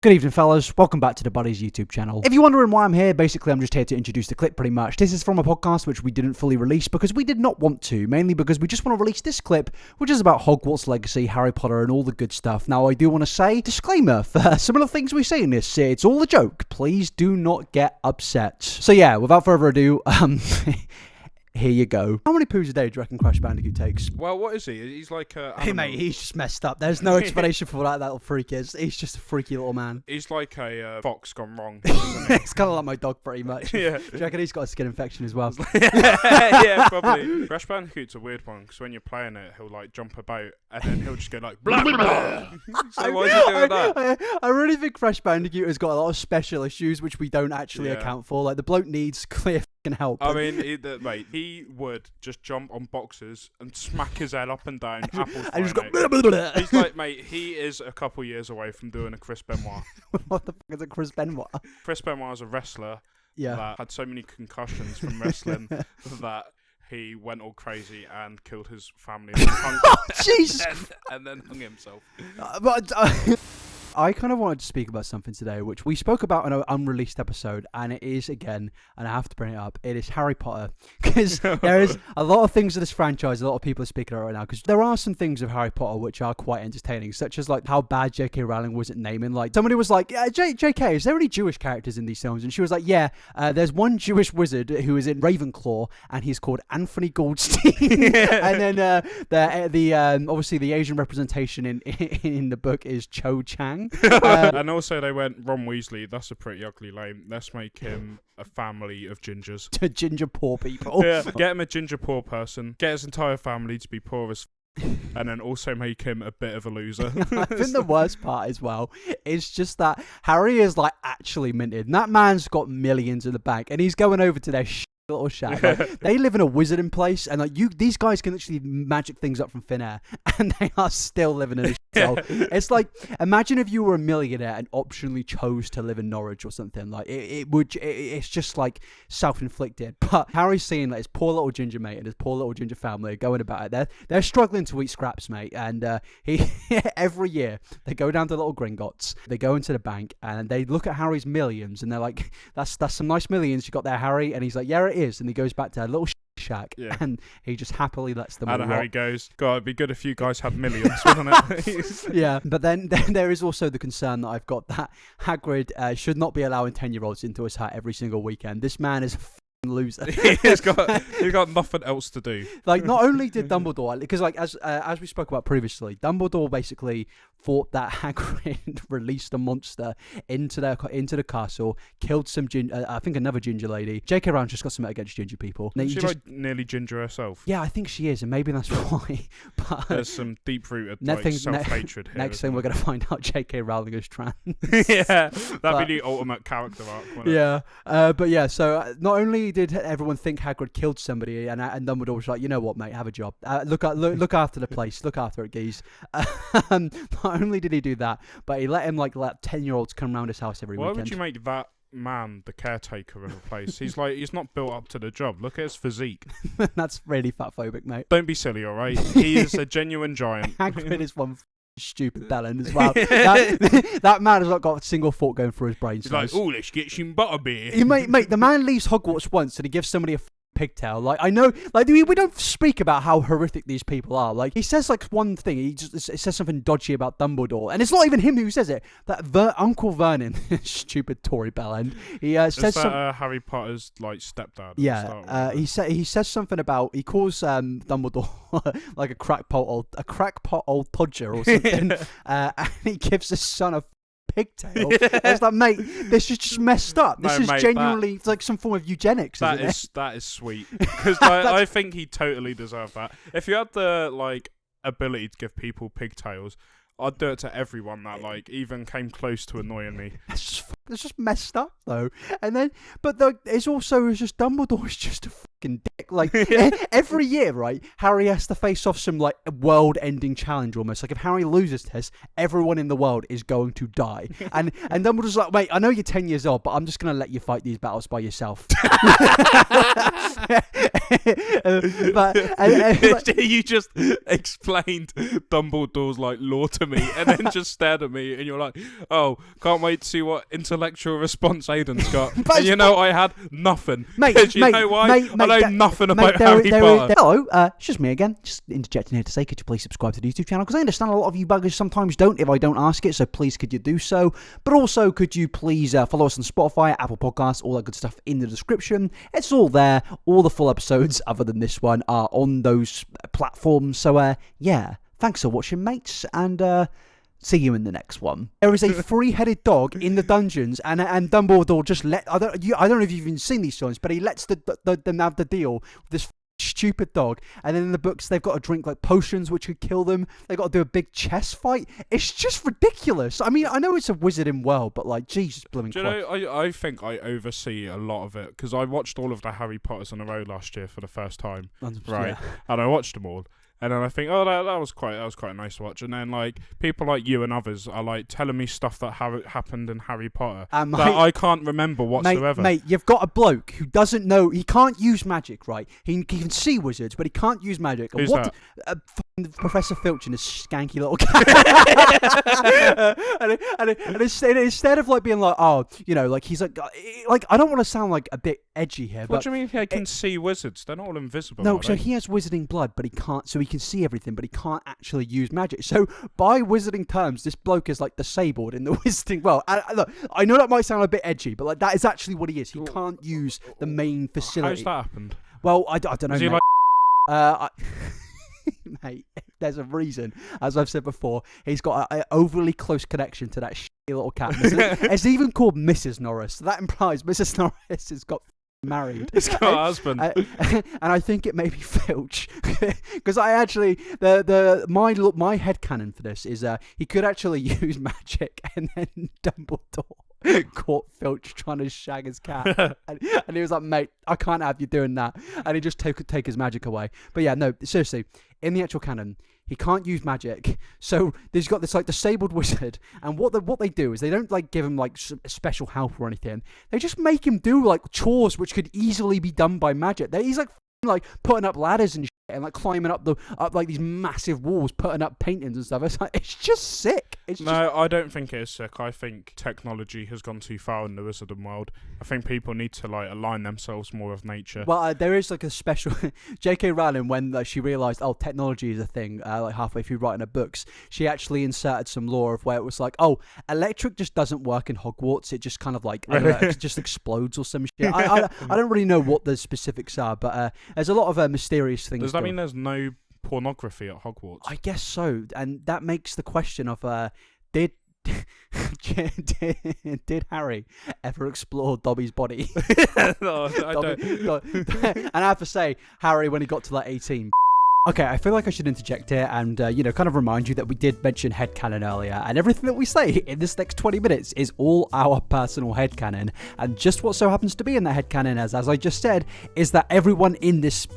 Good evening, fellas. Welcome back to the Buddies YouTube channel. If you're wondering why I'm here, basically I'm just here to introduce the clip pretty much. This is from a podcast which we didn't fully release because we did not want to, mainly because we just want to release this clip, which is about Hogwarts Legacy, Harry Potter, and all the good stuff. Now, I do want to say, disclaimer, for some of the things we say in this, it's all a joke. Please do not get upset. So yeah, without further ado, here you go. How many poos a day do you reckon Crash Bandicoot takes? Well, what is he? He's like a... Hey mate, he's just messed up. There's no explanation for what that little freak is. He's just a freaky little man. He's like a fox gone wrong, isn't he? It's kind of like my dog pretty much. Yeah. Do you reckon he's got a skin infection as well? Yeah, probably. Crash Bandicoot's a weird one, because when you're playing it, he'll like jump about, and then he'll just go like... blah, blah, blah. So why is he doing that? I really think Crash Bandicoot has got a lot of special issues which we don't actually account for. Like, the bloke needs clear help. I mean, mate, he would just jump on boxes and smack his head up and down. Apples I just flying go, out. blah, blah, blah. He's like, mate, he is a couple years away from doing a Chris Benoit. What the fuck is a Chris Benoit? Chris Benoit is a wrestler that had so many concussions from wrestling that he went all crazy and killed his family Jesus! and then hung himself. I kind of wanted to speak about something today, which we spoke about in an unreleased episode, and it is, again, and I have to bring it up, it is Harry Potter. Because there is a lot of things of this franchise, a lot of people are speaking about right now, because there are some things of Harry Potter which are quite entertaining, such as like how bad J.K. Rowling was at naming. Like, somebody was like, yeah, J.K., is there any Jewish characters in these films? And she was like, yeah, there's one Jewish wizard who is in Ravenclaw, and he's called Anthony Goldstein. And then obviously the Asian representation in the book is Cho Chang. And also they went, Ron Weasley, that's a pretty ugly name. Let's make him a family of gingers. To ginger poor people. Yeah, get him a ginger poor person. Get his entire family to be poor as and then also make him a bit of a loser. I think the worst part as well is just that Harry is like actually minted. And that man's got millions in the bank and he's going over to their little shack. Like, they live in a wizarding place, and like these guys can literally magic things up from thin air, and they are still living in a shithole. It's like, imagine if you were a millionaire and optionally chose to live in Norwich or something. Like it's just like self-inflicted. But Harry's seeing that his poor little ginger mate and his poor little ginger family are going about it. They're struggling to eat scraps, mate. And he every year they go down to little Gringotts, they go into the bank, and they look at Harry's millions, and they're like, "That's some nice millions you got there, Harry." And he's like, "Yeah, it is." And he goes back to a little shack, and he just happily lets them all and Harry goes, God, it'd be good if you guys had millions, wouldn't it? Yeah, but then there is also the concern that I've got that Hagrid should not be allowing 10-year-olds into his hut every single weekend. This man is a loser. He's got nothing else to do. Like, not only did Dumbledore, because like as we spoke about previously, Dumbledore basically thought that Hagrid released a monster into the castle, killed some I think another ginger lady. J.K. Rowling just got something against ginger people. Is she like nearly ginger herself? Yeah, I think she is, and maybe that's why. But there's some deep-rooted like, self-hatred here. Next thing we're going to find out J.K. Rowling is trans. Yeah, that'd be the ultimate character arc, wouldn't it? Yeah, but yeah, so not only did everyone think Hagrid killed somebody, and Dumbledore was like, you know what, mate, have a job. Look after the place, look after it, geez. Not only did he do that, but he let 10-year-olds come around his house every weekend. Why would you make that man the caretaker of a place? He's not built up to the job. Look at his physique. That's really fatphobic, mate. Don't be silly, all right? He is a genuine giant. Hagrid is one stupid bellend as well. That man has not got a single thought going through his brain. He's like, oh, let's get some butterbeer. Mate, the man leaves Hogwarts once and he gives somebody a pigtail. Like, I know, like, we don't speak about how horrific these people are. Like, he says like one thing, it says something dodgy about Dumbledore, and it's not even him who says it. That Uncle Vernon, stupid Tory bellend, he says something. Harry Potter's like stepdad. Yeah, he says something about, he calls Dumbledore like a crackpot old podger or something, and he gives his son a pigtail. It's like, mate, this is just messed up. This is genuinely it's like some form of eugenics. That is sweet, because I think he totally deserved that. If you had the like ability to give people pigtails, I'd do it to everyone that like even came close to annoying me. It's just messed up though. And then, but it's just Dumbledore's just a dick. Like every year, right? Harry has to face off some like world-ending challenge almost. Like if Harry loses this, everyone in the world is going to die. And Dumbledore's like, mate, I know you're 10 years old, but I'm just gonna let you fight these battles by yourself. You just explained Dumbledore's like lore to me, and then just stared at me, and you're like, "Oh, can't wait to see what intellectual response Aiden's got." And you know, I had nothing. Mate, you know why? I know nothing about Harry Potter. Hello, it's just me again. Just interjecting here to say, could you please subscribe to the YouTube channel? Because I understand a lot of you buggers sometimes don't if I don't ask it, so please could you do so? But also, could you please follow us on Spotify, Apple Podcasts, all that good stuff in the description. It's all there. All the full episodes, other than this one, are on those platforms. So, yeah, thanks for watching, mates, and see you in the next one. There is a three-headed dog in the dungeons, and Dumbledore just I don't know if you've even seen these stories, but he lets them have the deal with this stupid dog, and then in the books they've got to drink like potions which could kill them. They've got to do a big chess fight. It's just ridiculous. I mean, I know it's a wizarding world, but like, Jesus blooming Christ. Do you know, I think I oversee a lot of it, because I watched all of the Harry Potters in a row last year for the first time, right? Yeah. And I watched them all. And then I think, oh, that was quite a nice watch. And then like people like you and others are like telling me stuff that happened in Harry Potter that I can't remember whatsoever. Mate, you've got a bloke who doesn't know. He can't use magic, right? He can see wizards, but he can't use magic. Who's that? Professor Filch and his skanky little cat. and instead of like being like, oh, you know, like he's like I don't want to sound like a bit edgy here. What do you mean he can see wizards? They're not all invisible. No, so he has wizarding blood, but he can't. So he can see everything, but he can't actually use magic. So by wizarding terms, this bloke is like disabled in the wizarding world. And look, I know that might sound a bit edgy, but like that is actually what he is. He can't use the main facility. How's that happened? Well, I don't know. Is he mate. like Mate, there's a reason. As I've said before, he's got an overly close connection to that little cat. It's even called Mrs. Norris. So that implies Mrs. Norris has got married. It's got a husband. And I think it may be Filch. Because I actually, my headcanon for this is he could actually use magic, and then Dumbledore caught Filch trying to shag his cat. and he was like, mate, I can't have you doing that. And he just take his magic away. But yeah, no, seriously, in the actual canon, he can't use magic, so there's got this like disabled wizard, and what they do is they don't like give him like special help or anything. They just make him do like chores which could easily be done by magic. He's like putting up ladders and shit, and like climbing up like these massive walls, putting up paintings and stuff. It's just sick. I don't think it is sick. I think technology has gone too far in the wizarding world. I think people need to like align themselves more with nature. Well, there is like a special J.K. Rowling, when she realised, oh, technology is a thing, like halfway through writing her books, she actually inserted some lore of where it was like, oh, electric just doesn't work in Hogwarts. It just kind of like, I don't know, it just explodes or some shit. I don't really know what the specifics are, but there's a lot of mysterious things. Does that mean there's no pornography at Hogwarts? I guess so, and that makes the question of did Harry ever explore Dobby's body? No, I don't. And I have to say, Harry, when he got to like 18. Okay, I feel like I should interject here and, kind of remind you that we did mention headcanon earlier, and everything that we say in this next 20 minutes is all our personal headcanon, and just what so happens to be in that headcanon, as I just said, is that everyone in this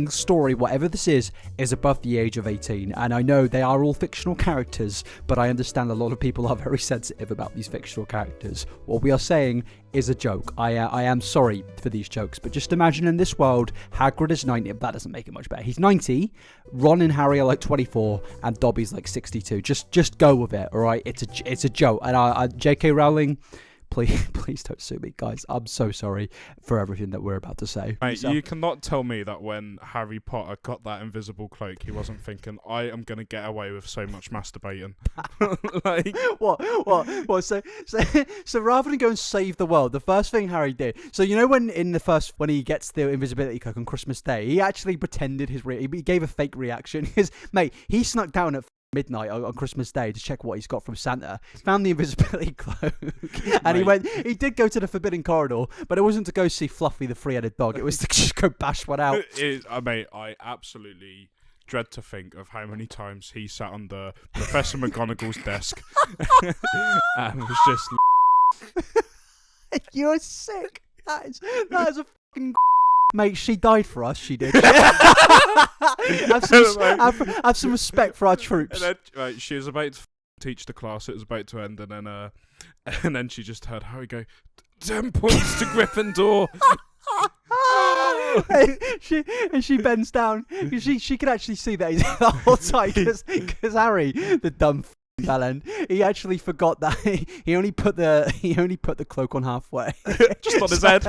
story, whatever this is above the age of 18, and I know they are all fictional characters, but I understand a lot of people are very sensitive about these fictional characters. What we are saying is a joke. I am sorry for these jokes, but just imagine in this world, Hagrid is 90. That doesn't make it much better. He's 90, Ron and Harry are like 24, and Dobby's like 62. Just go with it, all right? It's a joke. And J.K. Rowling, please don't sue me, guys. I'm so sorry for everything that we're about to say. Mate, you cannot tell me that when Harry Potter got that invisible cloak, he wasn't thinking, I am going to get away with so much masturbating. Like, what? So rather than go and save the world, the first thing Harry did, so you know when he gets the invisibility cloak on Christmas Day, he actually pretended he gave a fake reaction. Because, mate, he snuck down at midnight on Christmas Day to check what he's got from Santa, found the invisibility cloak, and he did go to the Forbidden Corridor, but it wasn't to go see Fluffy the three-headed dog, it was to just go bash one out. Mate, I absolutely dread to think of how many times he sat under Professor McGonagall's desk and was just You're sick. That is a fucking Mate, she died for us. She did. have some respect for our troops. And then, she was about to teach the class. It was about to end, and then she just heard Harry go, 10 points to Gryffindor. she bends down. She can actually see that he's the whole time because Harry, the dumb bellend, he actually forgot that he only put the cloak on halfway, just on his head.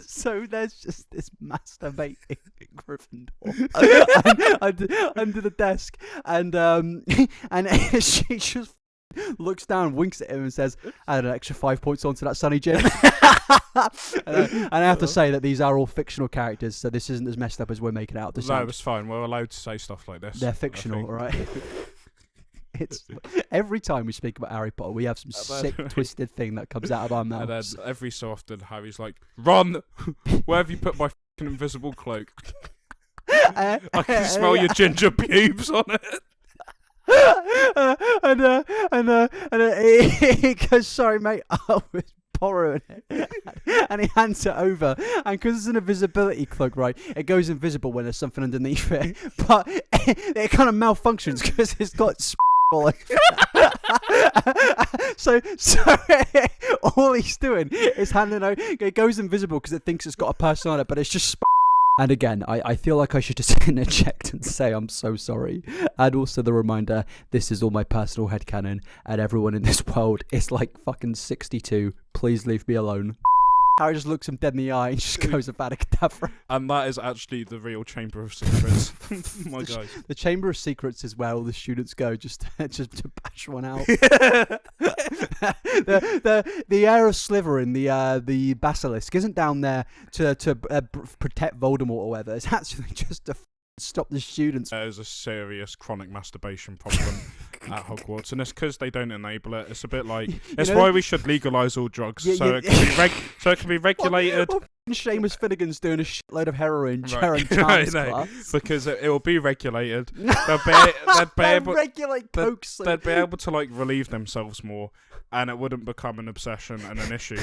So there's just this masturbating Gryffindor under the desk, and she just looks down, winks at him, and says, "Add an extra 5 points onto that Sunny Jim." And I have to say that these are all fictional characters, so this isn't as messed up as we're making it out to sound. No, it's fine. We're allowed to say stuff like this. They're fictional, right? It's every time we speak about Harry Potter, we have some sick, twisted thing that comes out of our mouths. And then every so often, Harry's like, "Run! Where have you put my fucking invisible cloak? I can smell your ginger pubes on it." He goes, "Sorry, mate, I was borrowing it," and he hands it over. And because it's an invisibility cloak, right, it goes invisible when there's something underneath it, but it kind of malfunctions because it's got all over. So all he's doing is handing out. It goes invisible because it thinks it's got a person on it, but it's just. And again, I feel like I should just interject and say I'm so sorry. And also the reminder, this is all my personal headcanon, and everyone in this world is like fucking 62. Please leave me alone. Harry just looks him dead in the eye and just goes about a cadaver. And that is actually the real Chamber of Secrets. My guys. The Chamber of Secrets is where all the students go just to bash one out. The heir of Slytherin, the basilisk, isn't down there to protect Voldemort or whatever. It's actually just to stop the students. There's a serious chronic masturbation problem at Hogwarts, and it's because they don't enable it. It's a bit like why we should legalise all drugs it can be regulated. Well, Seamus Finnegan's doing a shitload of heroin during class because it will be regulated. They'd be able to like relieve themselves more, and it wouldn't become an obsession and an issue.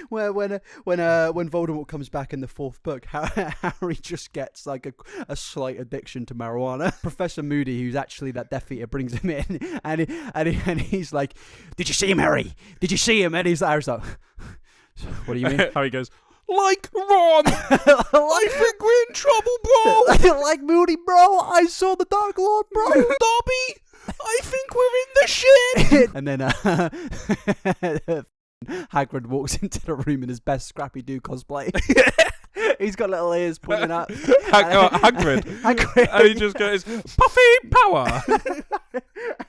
Where when Voldemort comes back in the 4th book, Harry just gets like a slight addiction to marijuana. Professor Moody, who's actually that Death Eater, brings him in, and he's like, "Did you see him, Harry? Did you see him?" And Harry's like, "What do you mean?" Harry goes, "Like Ron, I think we're in trouble, bro." Like Moody, bro. I saw the Dark Lord, bro. Dobby, I think we're in the shit. And then Hagrid walks into the room in his best Scrappy-Doo cosplay. He's got little ears pointing out. Hagrid. And he just goes, "Puffy power."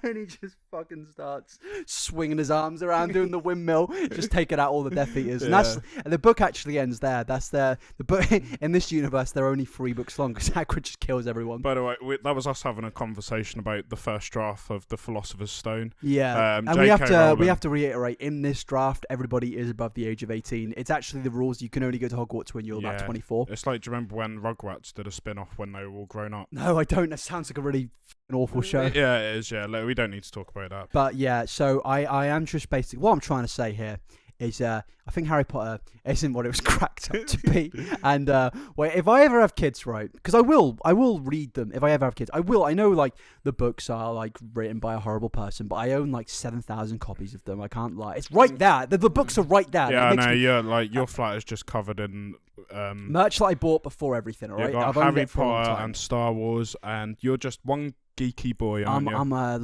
And he just fucking starts swinging his arms around, doing the windmill, just taking out all the Death Eaters. And the book actually ends there. That's the book. In this universe, they're only 3 books long because Hagrid just kills everyone. By the way, that was us having a conversation about the first draft of the Philosopher's Stone. Yeah, and we have to reiterate, in this draft, everybody is above the age of 18. It's actually the rules. You can only go to Hogwarts when you're about 24. It's like, do you remember when Rugrats did a spin-off when they were all grown up? No, I don't. That sounds like a really awful show. Yeah, it is. Yeah, we don't need to talk about that. But yeah, so I am just basically, what I'm trying to say here is I think Harry Potter isn't what it was cracked up to be. And if I ever have kids, right, because I will read them if I ever have kids. I know like the books are like written by a horrible person, but I own like 7,000 copies of them. I can't lie. It's right there. The books are right there. Yeah, I know. Your flat is just covered in merch that I bought before everything. All right, I've Harry Potter and Star Wars, and you're just one geeky boy, aren't you? I'm a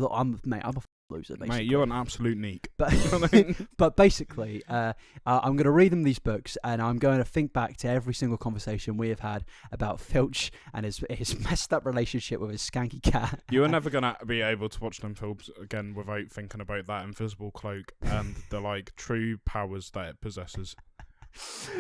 loser, basically. Mate, you're an absolute neek. But basically, I'm going to read them these books, and I'm going to think back to every single conversation we have had about Filch and his messed up relationship with his skanky cat. You are never going to be able to watch them films again without thinking about that invisible cloak and the like true powers that it possesses.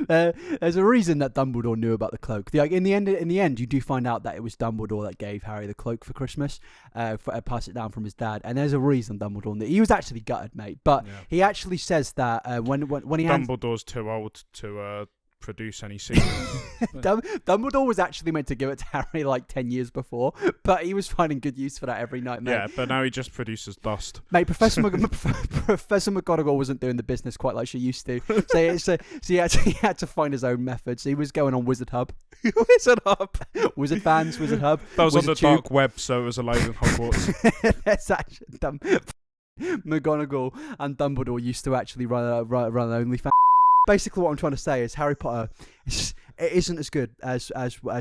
There's a reason that Dumbledore knew about the cloak. In the end, you do find out that it was Dumbledore that gave Harry the cloak for Christmas, pass it down from his dad. And there's a reason Dumbledore knew. He was actually gutted, mate. But he actually says that when he Dumbledore's too old to produce any sequels. Dumbledore was actually meant to give it to Harry like 10 years before, but he was finding good use for that every night, mate. Yeah, but now he just produces dust. Mate, Professor McGonagall wasn't doing the business quite like she used to. So he had to find his own methods. He was going on Wizard Hub. Wizard Hub. Wizard Fans, Wizard Hub. That was Wizard on the Tube. dark web, so it was allowed in Hogwarts. That's actually dumb. McGonagall and Dumbledore used to actually run OnlyFans. Basically, what I'm trying to say is Harry Potter, it isn't as good as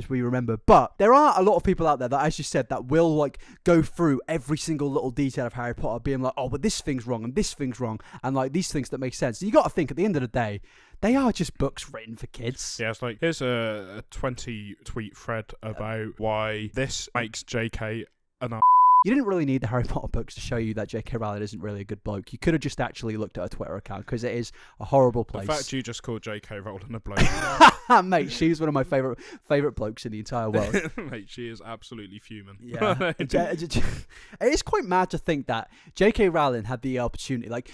we remember. But there are a lot of people out there that, as you said, that will like go through every single little detail of Harry Potter, being like, oh, but this thing's wrong and this thing's wrong, and like these things that make sense. You got to think at the end of the day, they are just books written for kids. Yeah, it's like, here's a 20-tweet thread about why this makes JK an You didn't really need the Harry Potter books to show you that J.K. Rowling isn't really a good bloke. You could have just actually looked at her Twitter account, because it is a horrible place. The fact you just called J.K. Rowling a bloke. Mate, she's one of my favourite blokes in the entire world. Mate, she is absolutely fuming. Yeah. It is quite mad to think that J.K. Rowling had the opportunity. Like,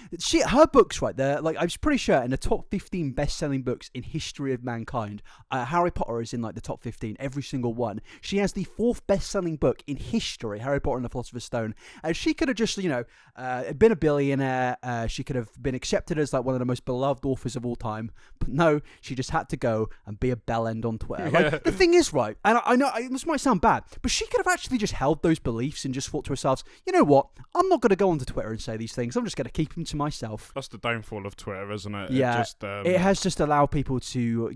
her books, right, they're, like, I'm pretty sure in the top 15 best-selling books in history of mankind, Harry Potter is in, like, the top 15, every single one. She has the 4th best-selling book in history, Harry Potter and the Philosopher's Stone. She could have just, been a billionaire. She could have been accepted as like one of the most beloved authors of all time. But no, she just had to go and be a bellend on Twitter. Like, the thing is, right, and I know this might sound bad, but she could have actually just held those beliefs and just thought to herself, you know what? I'm not going to go onto Twitter and say these things. I'm just going to keep them to myself. That's the downfall of Twitter, isn't it? Yeah, it has just allowed people to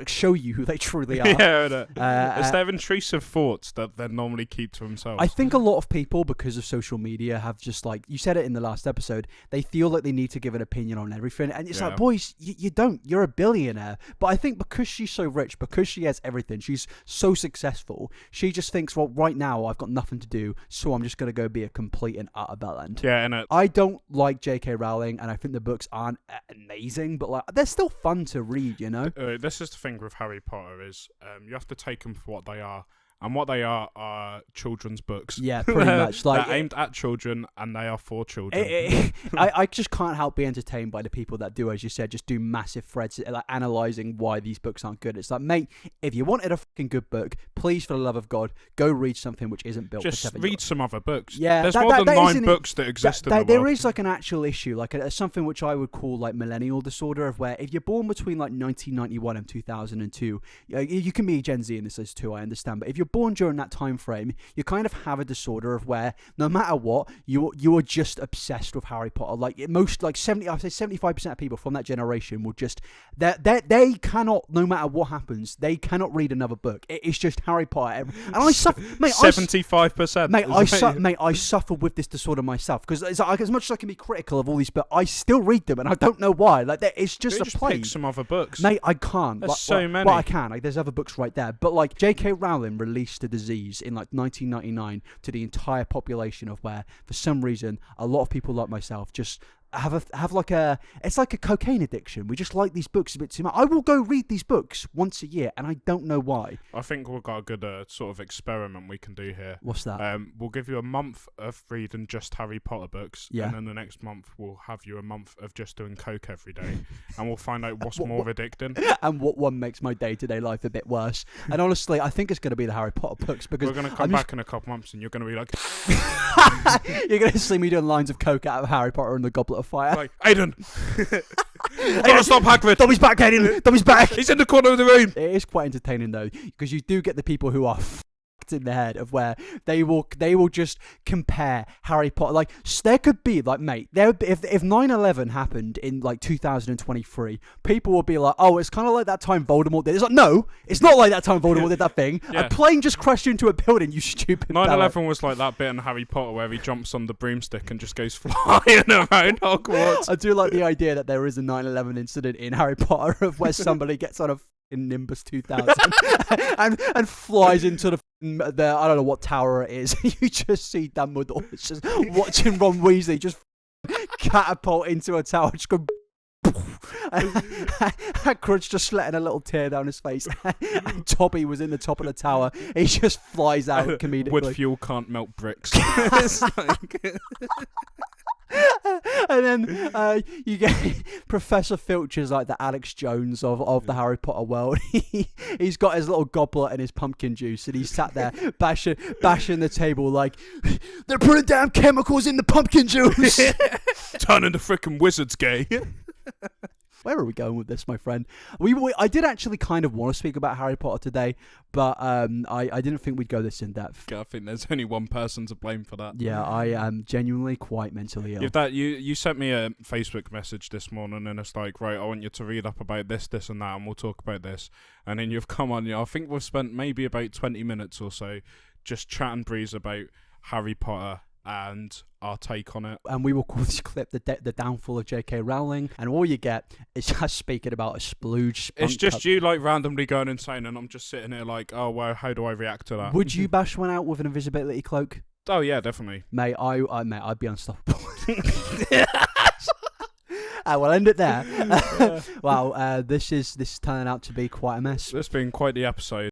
show you who they truly are. Yeah, it's their intrusive thoughts that they normally keep to themselves. I think a lot of people, because of social media, have just, like, you said it in the last episode, they feel like they need to give an opinion on everything. And it's like, boys, you don't. You're a billionaire. But I think because she's so rich, because she has everything, she's so successful, she just thinks, well, right now I've got nothing to do, so I'm just going to go be a complete and utter bellend. Yeah, and I don't like J.K. Rowling, and I think the books aren't amazing, but like they're still fun to read, you know? This is the thing with Harry Potter is you have to take them for what they are. And what they are children's books. Yeah, pretty much. Like, they're aimed at children, and they are for children. I just can't help be entertained by the people that do, as you said, just do massive threads, like analysing why these books aren't good. It's like, mate, if you wanted a fucking good book, please, for the love of God, go read something which isn't built just for 7 read some other books. Yeah, there's more than 9 books that exist in the world. There is like an actual issue, like something which I would call like millennial disorder, of where if you're born between like 1991 and 2002, you can be Gen Z in this as too, I understand, but if you're born during that time frame, you kind of have a disorder of where no matter what, you are just obsessed with Harry Potter. Like most, like 75% of people from that generation will just they cannot, no matter what happens, they cannot read another book. It's just Harry Potter. And I suffer, mate. 75%. Mate, I suffer with this disorder myself, because it's like, as much as I can be critical of all these books, I still read them, and I don't know why. Like, it's just just pick some other books, mate. I can't. There's so many. Well, I can. Like, there's other books right there, but like J.K. Rowling released a disease in like 1999 to the entire population, of where for some reason a lot of people like myself just have like it's like a cocaine addiction. We just like these books a bit too much. I will go read these books once a year, and I don't know why. I think we've got a good sort of experiment we can do here. What's that? We'll give you a month of reading just Harry Potter books, and then the next month we'll have you a month of just doing coke every day, and we'll find out what's more addicting and what one makes my day-to-day life a bit worse. And honestly, I think it's going to be the Harry Potter books, because we're going to come back in a couple months, and you're going to be like, you're going to see me doing lines of coke out of Harry Potter and the Goblet of Fire. Like, Aiden, Aiden, stop Hagrid. Dobby's back, Aiden. Dobby's back. He's in the corner of the room. It is quite entertaining though, because you do get the people who are in the head, of where they will just compare Harry Potter. Like, there could be like, mate, there would be, if 9/11 happened in like 2023, people will be like, oh, it's kind of like that time Voldemort did. It's like, no, it's not like that time Voldemort did that thing. Yeah. A plane just crashed into a building, you stupid 9/11 was like that bit in Harry Potter where he jumps on the broomstick and just goes flying around Hogwarts. I do like the idea that there is a 9/11 incident in Harry Potter, of where somebody gets on a in Nimbus 2000 and flies into the I don't know what tower it is. You just see Dumbledore just watching Ron Weasley just catapult into a tower, just go Hagrid's just letting a little tear down his face, and Dobby was in the top of the tower. He just flies out comedically. Wood fuel can't melt bricks. It's like And then you get Professor Filcher's like the Alex Jones of the Harry Potter world. He's got his little goblet and his pumpkin juice, and he's sat there bashing the table like, they're putting damn chemicals in the pumpkin juice. Turning the frickin' wizards gay. Where are we going with this, my friend? I did actually kind of want to speak about Harry Potter today, but I didn't think we'd go this in depth. I think there's only one person to blame for that. Yeah, I am genuinely quite mentally ill. If that you sent me a Facebook message this morning, and it's like, right, I want you to read up about this, and that, and we'll talk about this. And then you've come on. I think we've spent maybe about 20 minutes or so just chat and breeze about Harry Potter and our take on it. And we will call this clip the downfall of J.K. Rowling, and all you get is us speaking about a splooge. It's just you like randomly going insane, and I'm just sitting here like, oh well, how do I react to that? Would you bash one out with an invisibility cloak? Oh yeah, definitely. Mate, I'd be unstoppable. We'll end it there. Wow, this is turning out to be quite a mess. It's been quite the episode.